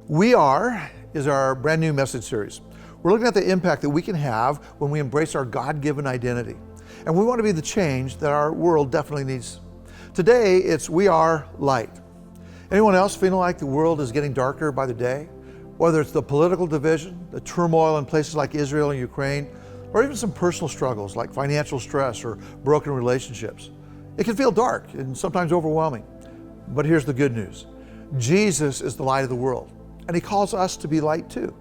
We Are is our brand new message series. We're looking at the impact that we can have when we embrace our God-given identity. And we want to be the change that our world definitely needs. Today, it's We Are Light. Anyone else feeling like the world is getting darker by the day? Whether it's the political division, the turmoil in places like Israel and Ukraine, or even some personal struggles like financial stress or broken relationships. It can feel dark and sometimes overwhelming. But here's the good news. Jesus is the light of the world, and he calls us to be light too.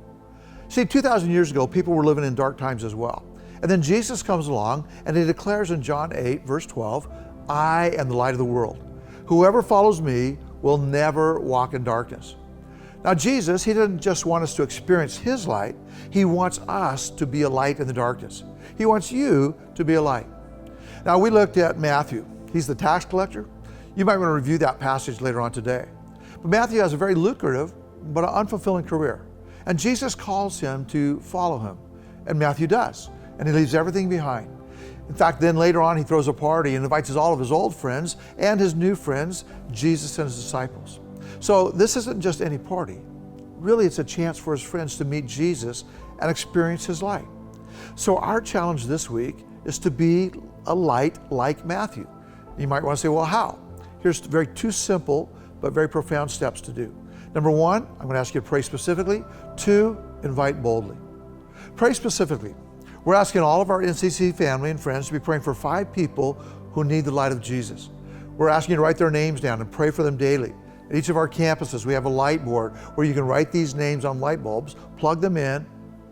See, 2,000 years ago, people were living in dark times as well. And then Jesus comes along and he declares in John 8, verse 12, I am the light of the world. Whoever follows me will never walk in darkness. Now Jesus, he doesn't just want us to experience his light, he wants us to be a light in the darkness. He wants you to be a light. Now we looked at Matthew. He's the tax collector. You might want to review that passage later on today. But Matthew has a very lucrative but unfulfilling career. And Jesus calls him to follow him. And Matthew does. And he leaves everything behind. In fact, then later on, he throws a party and invites all of his old friends and his new friends, Jesus and his disciples. So this isn't just any party. Really, it's a chance for his friends to meet Jesus and experience his light. So our challenge this week is to be a light like Matthew. You might want to say, well, how? Here's two simple but very profound steps to do. Number one, I'm going to ask you to pray specifically. Two, invite boldly. Pray specifically. We're asking all of our NCC family and friends to be praying for 5 people who need the light of Jesus. We're asking you to write their names down and pray for them daily. At each of our campuses, we have a light board where you can write these names on light bulbs, plug them in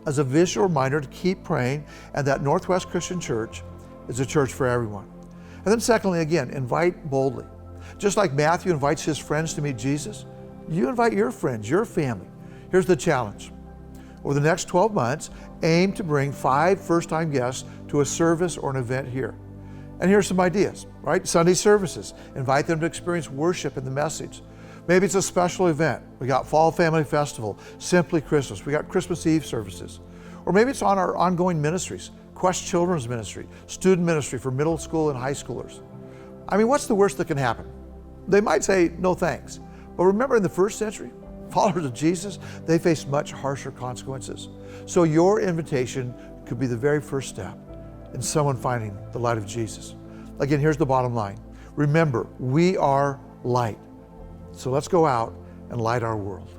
as a visual reminder to keep praying, and that Northwest Christian Church is a church for everyone. And then secondly, again, invite boldly. Just like Matthew invites his friends to meet Jesus, you invite your friends, your family. Here's the challenge. Over the next 12 months, aim to bring 5 first-time guests to a service or an event here. And here's some ideas, right? Sunday services. Invite them to experience worship and the message. Maybe it's a special event. We got Fall Family Festival, Simply Christmas. We got Christmas Eve services. Or maybe it's on our ongoing ministries, Quest Children's Ministry, student ministry for middle school and high schoolers. I mean, what's the worst that can happen? They might say, no thanks. But remember in the first century, followers of Jesus, they faced much harsher consequences. So your invitation could be the very first step in someone finding the light of Jesus. Again, here's the bottom line. Remember, we are light. So let's go out and light our world.